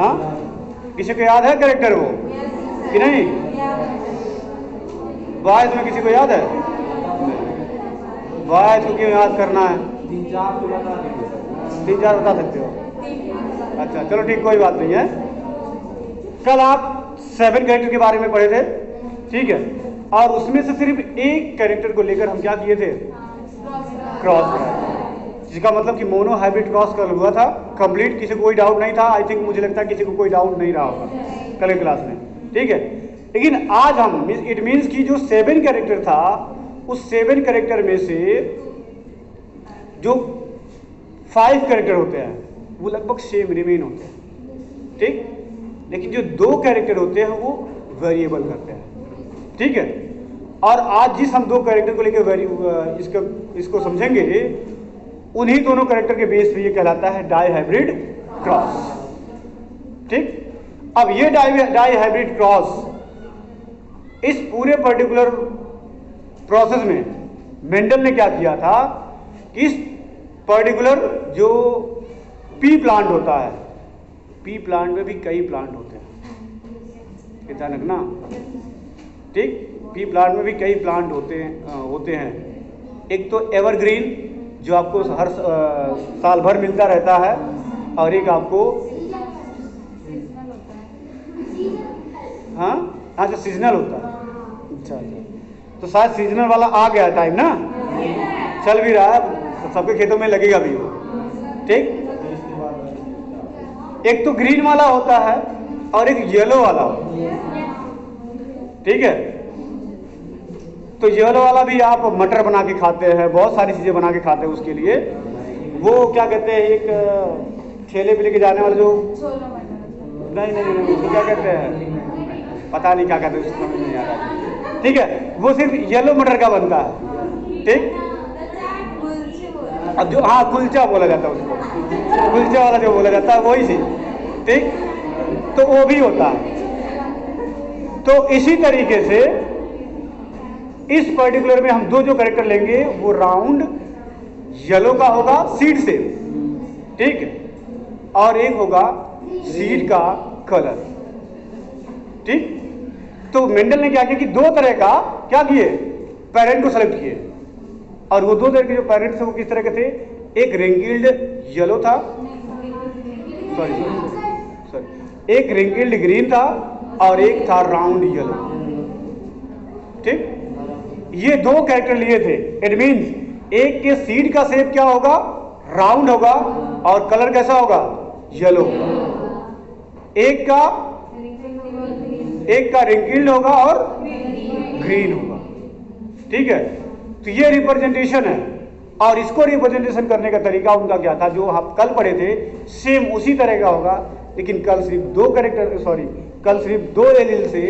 हाँ, किसी को याद है कैरेक्टर वो कि नहीं? बॉयज में किसी को याद है? बॉयज को क्यों याद करना है? 3-4 तो बता देंगे। 3-4 बता सकते हो? अच्छा चलो ठीक, कोई बात नहीं है। कल आप 7 कैरेक्टर के बारे में पढ़े थे, ठीक है, और उसमें से सिर्फ एक कैरेक्टर को लेकर हम क्या किए थे? क्रॉस कराया, जिसका मतलब कि मोनो हाइब्रिड क्रॉस कल हुआ था कंप्लीट। किसी को कोई डाउट नहीं था? आई थिंक मुझे लगता है किसी को कोई डाउट नहीं रहा होगा कल की क्लास में, ठीक है। लेकिन आज हम, इट मीन्स कि जो 7 कैरेक्टर था, उस 7 कैरेक्टर में से जो 5 कैरेक्टर होते हैं वो लगभग सेम रिमेन होते हैं, ठीक। लेकिन जो 2 कैरेक्टर होते हैं वो वेरिएबल करते हैं, ठीक है। और आज जिस हम 2 कैरेक्टर को लेकर इसको समझेंगे, उन्हीं दोनों कैरेक्टर के बेस पे ये कहलाता है डाई हाइब्रिड क्रॉस, ठीक। अब ये डाई हाइब्रिड क्रॉस, इस पूरे पर्टिकुलर प्रोसेस में मेंडल ने क्या किया था कि इस पर्टिकुलर जो पी प्लांट होता है, पी प्लांट में भी कई प्लांट होते हैं, ध्यान रखना, ठीक। पी प्लांट में भी कई प्लांट होते हैं। एक तो एवरग्रीन जो आपको हर साल भर मिलता रहता है, और एक आपको हाँ जो सीजनल होता है। अच्छा, तो शायद सीजनल वाला आ गया टाइम ना, चल भी रहा है, तो सबके खेतों में लगेगा भी वो, ठीक। एक तो ग्रीन वाला होता है और एक येलो वाला होता है, ठीक है। तो येलो वाला भी आप मटर बना के खाते हैं, बहुत सारी चीज़ें बना के खाते हैं। उसके लिए वो क्या कहते हैं, एक ठेले पे लेके जाने वाले जो, नहीं उसको क्या कहते हैं, पता नहीं क्या कहते हैं, उसको समझ नहीं आ रहा, ठीक है। वो सिर्फ येलो मटर का बनता है, ठीक। अब जो, हाँ, कुलचा बोला जाता है उसको, कुलचा वाला जो बोला जाता है वही चीज, ठीक। तो वो भी होता है। तो इसी तरीके से इस पर्टिकुलर में हम 2 जो कैरेक्टर लेंगे, वो राउंड येलो का होगा सीड से, ठीक, और एक होगा सीड का कलर, ठीक। तो मेंडल ने क्या किया कि 2 तरह का क्या किए, पेरेंट को सेलेक्ट किए, और वो 2 तरह के जो पेरेंट्स थे वो किस तरह के थे? एक रिंगल्ड येलो था, सॉरी, एक रिंगल्ड ग्रीन था और एक था राउंड येलो, ठीक। ये 2 कैरेक्टर लिए थे। इट मींस एक के सीड का शेप क्या होगा? राउंड होगा, और कलर कैसा होगा? येलो होगा। एक का रिंकल्ड होगा और ग्रीन होगा, ठीक है। तो ये रिप्रेजेंटेशन है, और इसको रिप्रेजेंटेशन करने का तरीका उनका क्या था, जो हम कल पढ़े थे सेम उसी तरह का होगा, लेकिन कल सिर्फ 2 कैरेक्टर, सॉरी, कल सिर्फ 2 एलिल से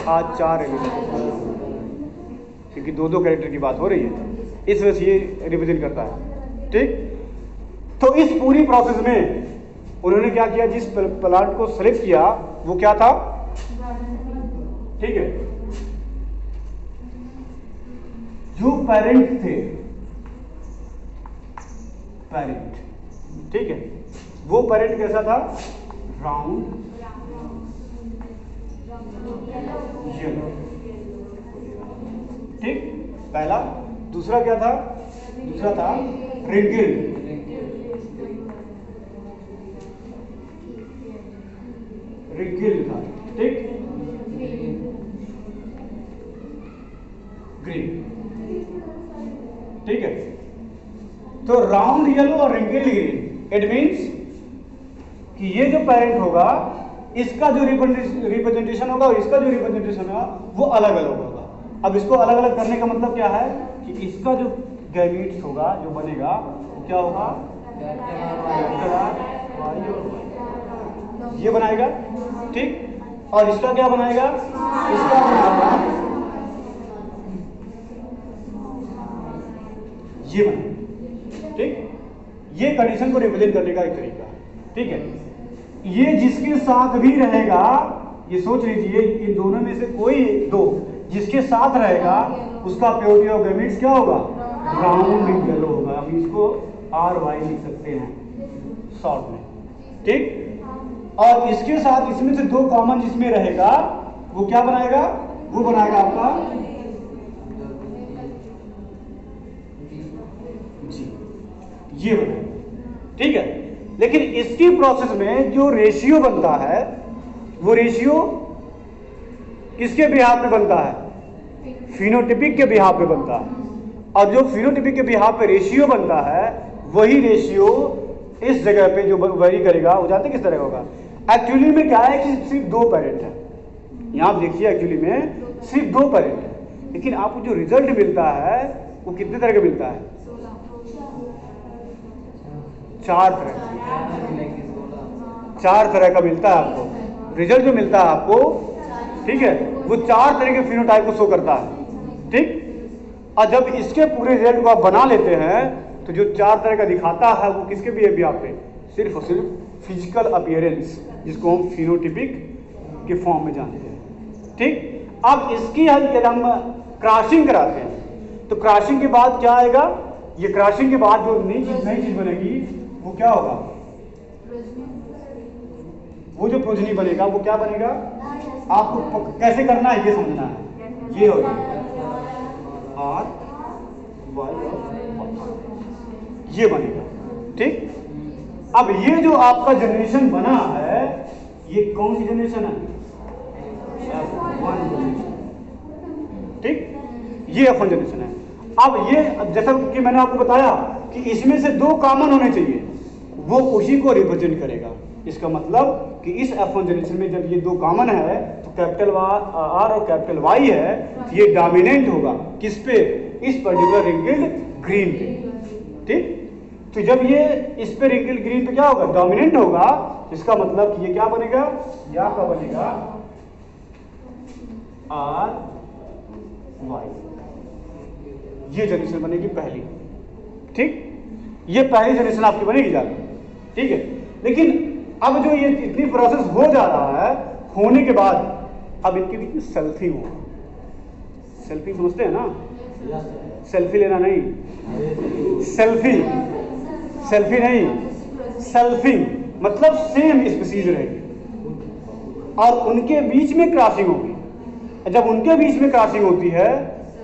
आज 4 एलिल, क्योंकि 2 कैरेक्टर की बात हो रही है, इस वजह से ये रिप्रेजेंट करता है, ठीक। तो इस पूरी प्रोसेस में उन्होंने क्या किया, जिस प्लांट को सेलेक्ट किया वो क्या था, ठीक है, जो पेरेंट थे, पेरेंट, ठीक है, वो पेरेंट कैसा था? राउंड येलो, ठीक, पहला। दूसरा क्या था? दूसरा था रिंकल्ड, रिंकल्ड था, ठीक, ग्रीन, ठीक है। तो राउंड येलो और रिंकल्ड ग्रीन, इट मींस कि ये जो पेरेंट होगा, इसका जो रिप्रेजेंटेशन होगा और इसका जो रिप्रेजेंटेशन होगा वो अलग अलग होगा। अब इसको अलग अलग करने का मतलब क्या है कि इसका जो गैमीट्स होगा, जो बनेगा, वो क्या होगा? ये बनाएगा, ठीक, और इसका क्या बनाएगा? इसका बनाएगा ये बनाएगा, ठीक। ये कंडीशन को रिप्रेजेंट करने का एक तरीका, ठीक है। ये जिसके साथ भी रहेगा, ये सोच लीजिए इन दोनों में से कोई 2 जिसके साथ रहेगा, उसका प्योरिटी ऑफ गैमेट्स क्या होगा? राउंड येलो होगा। हम इसको RY लिख सकते हैं शॉर्ट में, ठीक। और इसके साथ इसमें से दो कॉमन जिसमें रहेगा वो क्या बनाएगा, वो बनाएगा आपका जी, ये बनाएगा। ठीक है, लेकिन इसकी प्रोसेस में जो रेशियो बनता है वो रेशियो किसके बिहाफ पे बनता है, फिनोटिपिक के बिहाफ पे बनता है। और जो फिनोटिपिक के बिहाफ पे रेशियो बनता है वही रेशियो इस जगह पे जो वेरी करेगा वो जानते किस तरह होगा। एक्चुअली में क्या है कि सिर्फ दो पेरेंट है, यहां आप देखिए एक्चुअली में सिर्फ दो पेरेंट है, लेकिन आपको जो रिजल्ट मिलता है वो कितने तरह का मिलता है, 4 तरह का मिलता है आपको रिजल्ट जो मिलता है आपको। ठीक है, वो 4 तरह के फिनोटाइप को शो करता है। ठीक, और जब इसके पूरे रिजल्ट को आप बना लेते हैं तो जो 4 तरह का दिखाता है वो किसके बिहेवियर पे, सिर्फ और सिर्फ फिजिकल अपीयरेंस, जिसको हम फिनोटिपिक के फॉर्म में जानते हैं। ठीक, अब इसकी यदि हम क्रॉसिंग कराते हैं तो क्रॉसिंग के बाद क्या आएगा, ये क्रॉसिंग के बाद जो नई चीज बनेगी वो क्या होगा, वो जो प्रोजनी बनेगा वो क्या बनेगा, आपको कैसे करना है ये समझना है। ये होगा आर वाई, ये बनेगा। ठीक, अब ये जो आपका जनरेशन बना है ये कौन सी जनरेशन है, F1 जनरेशन। ठीक, ये F1 जनरेशन है। अब ये जैसा कि मैंने आपको बताया कि इसमें से दो कॉमन होने चाहिए, वो उसी को रिप्रेजेंट करेगा। इसका मतलब कि इस F1 जनरेशन में जब ये दो कॉमन है तो कैपिटल आर और कैपिटल वाई है, तो ये डोमिनेंट होगा किस पे, इस पर्टिकुलर रिंकिल्ड ग्रीन पे। ठीक, तो जब ये इस पे रिंकिल्ड ग्रीन पे क्या होगा, डोमिनेंट होगा, इसका मतलब कि ये क्या बनेगा, ये आपका बनेगा आर वाई, ये जनरेशन बनेगी पहली। ठीक, ये पहली जनरेशन आपकी बनेगी जाकर। ठीक है, लेकिन अब जो ये इतनी प्रोसेस हो जा रहा है, होने के बाद अब इनके बीच में सेल्फी होगा। सेल्फी समझते हैं ना, सेल्फी लेना नहीं, सेल्फी नहीं, सेल्फिंग मतलब सेम स्पीसीज रहेगी और उनके बीच में क्रॉसिंग होगी। जब उनके बीच में क्रॉसिंग होती है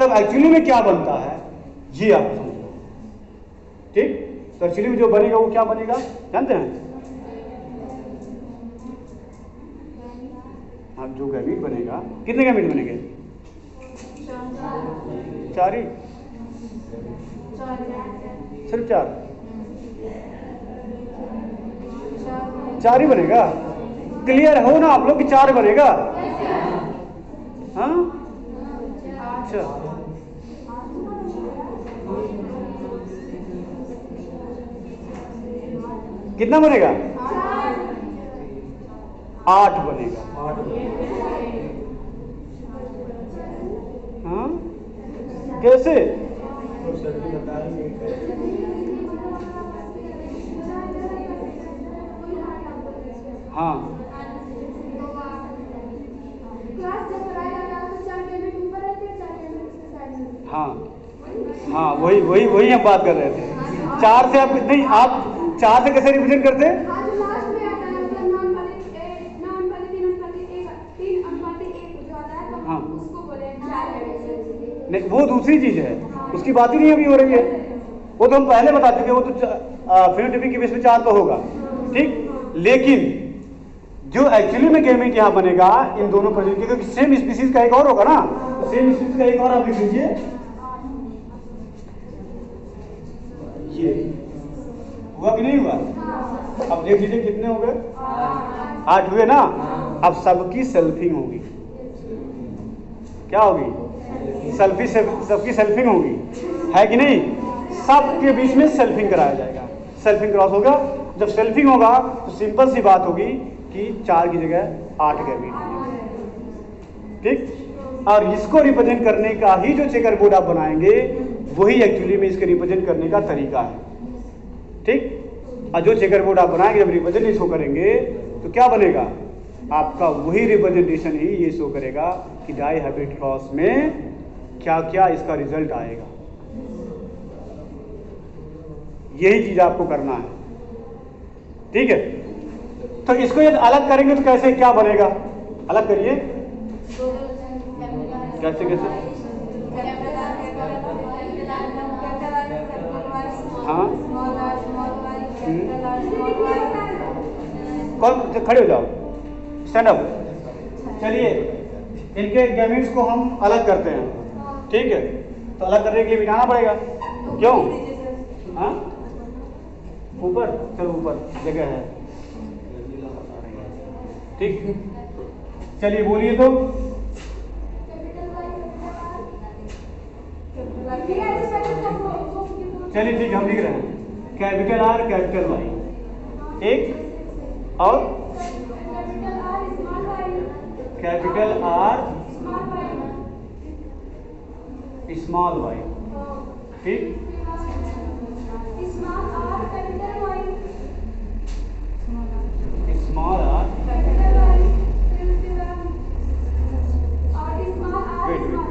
तब एक्चुअली में क्या बनता है ये आप समझो। ठीक, तो एक्चुअली में जो बनेगा वो क्या बनेगा जानते हैं, अब जो गैमीट बनेगा, कितने गैमीट बनेंगे, 4 ही, सिर्फ 4 ही बनेगा। क्लियर हो ना आप लोग कि 4 बनेगा। हाँ, अच्छा, कितना बनेगा, 8 बनेगा। हाँ, कैसे, हाँ हाँ हाँ, वही हम बात कर रहे थे। 4 से आप नहीं, आप 4 से कैसे रिप्रेजेंट करते हैं, हाँ नहीं, वो दूसरी चीज है, उसकी बात ही नहीं अभी हो रही है, वो तो हम पहले बता चुके, वो तो फिनोटाइपिक के बेस पे 4 तो होगा। ठीक, लेकिन जो एक्चुअली में गैमेट यहाँ बनेगा इन दोनों प्रजाति, क्योंकि सेम स्पीसीज का एक और होगा ना, तो सेम स्पीसीज का एक और आप लिख लीजिए, ये हुआ कि नहीं हुआ। अब देख लीजिए कितने हो गए, 8 हुए ना। अब सबकी सेल्फिंग होगी, क्या होगी, सबकी सेल्फिंग होगी, है कि नहीं, सबके बीच में सेल्फिंग कराया जाएगा। सेल्फिंग क्रॉस होगा, जब सेल्फिंग होगा तो सिंपल सी बात होगी कि 4 की जगह 8 गैमीट होंगे। ठीक, और इसको रिप्रेजेंट करने का ही जो चेकर बोर्ड आप बनाएंगे वही एक्चुअली में इसके रिप्रेजेंट करने का तरीका है। ठीक, और जो चेकर बोर्ड आप बनाएंगे जब रिप्रेजेंट इसको करेंगे तो क्या बनेगा, आपका वही रिप्रेजेंटेशन ही ये शो करेगा कि डाई हाइब्रिड क्रॉस में क्या क्या इसका रिजल्ट आएगा। यही चीज आपको करना है। ठीक है, तो इसको यदि अलग करेंगे तो कैसे क्या बनेगा? अलग करिए, कैसे कैसे? हाँ, कौन खड़े हो जाओ, स्टैंड अप। चलिए इनके गैमेट्स को हम अलग करते हैं, ठीक है? तो अलग करने के लिए मिटाना पड़ेगा, क्यों? हाँ, ऊपर, चलो ऊपर जगह है, ठीक। चलिए बोलिए तो। चलिए ठीक, हम लिख रहे हैं कैपिटल आर कैपिटल वाई, एक और कैपिटल आर स्मॉल वाई, ठीक। स्मॉल आर, वेट वेट,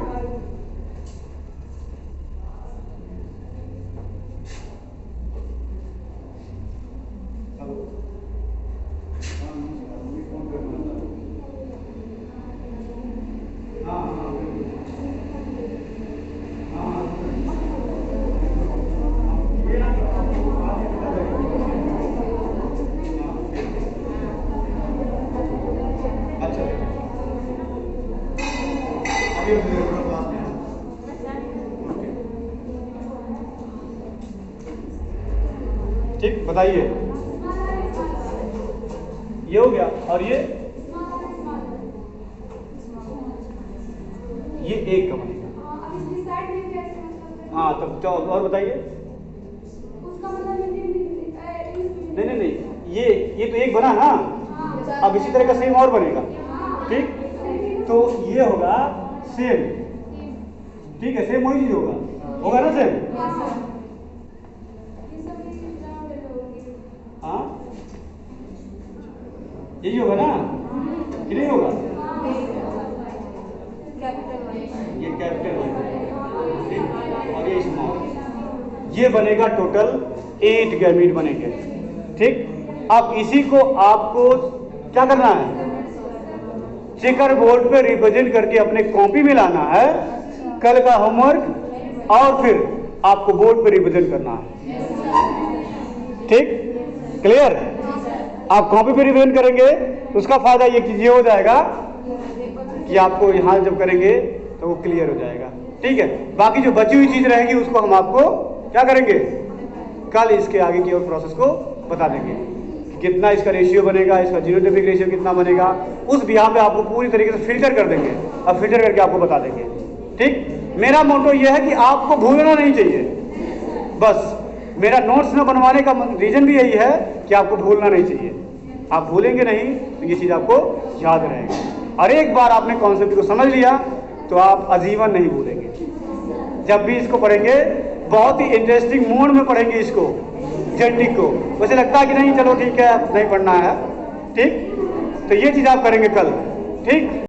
ठीक, बताइए। ये हो गया, और ये एक का बनेगा। हाँ, तब तो और बताइए। नहीं नहीं नहीं, ये तो एक बना ना, अब इसी तरह का सेम और बनेगा, ठीक। तो ये होगा सेम, ठीक है, सेम वही चीज होगा ना सेम। हाँ, यही होगा ना, कि नहीं होगा? ये कैपिटल और ये स्मॉल, ये बनेगा टोटल 8 गैमीट बनेंगे, ठीक। अब इसी को आपको क्या करना है? चेकर बोर्ड पे रिप्रेजेंट करके अपने कॉपी में लाना है, कल का होमवर्क, और फिर आपको बोर्ड पे रिप्रेजेंट करना है, ठीक। क्लियर? आप कॉपी पे रिप्रेजेंट करेंगे, उसका फायदा ये चीज ये हो जाएगा कि आपको यहाँ जब करेंगे तो वो क्लियर हो जाएगा, ठीक है। बाकी जो बची हुई चीज रहेगी उसको हम आपको क्या करेंगे, कल इसके आगे की और प्रोसेस को बता देंगे कि कितना इसका रेशियो बनेगा, इसका जीनोटाइपिक रेशियो कितना बनेगा, उस बिहार पे आपको पूरी तरीके से फिल्टर कर देंगे और फिल्टर करके आपको बता देंगे, ठीक। मेरा मोटो यह है कि आपको भूलना नहीं चाहिए, बस मेरा नोट्स न बनवाने का रीजन भी यही है कि आपको भूलना नहीं चाहिए। आप भूलेंगे नहीं तो ये चीज़ आपको याद रहेगी, और एक बार आपने कॉन्सेप्ट को समझ लिया तो आप आजीवन नहीं भूलेंगे। जब भी इसको पढ़ेंगे बहुत ही इंटरेस्टिंग मोड में पढ़ेंगे इसको, जेनेटिक को। वैसे लगता है कि नहीं चलो ठीक है नहीं पढ़ना है, ठीक। तो ये चीज़ आप करेंगे कल, ठीक।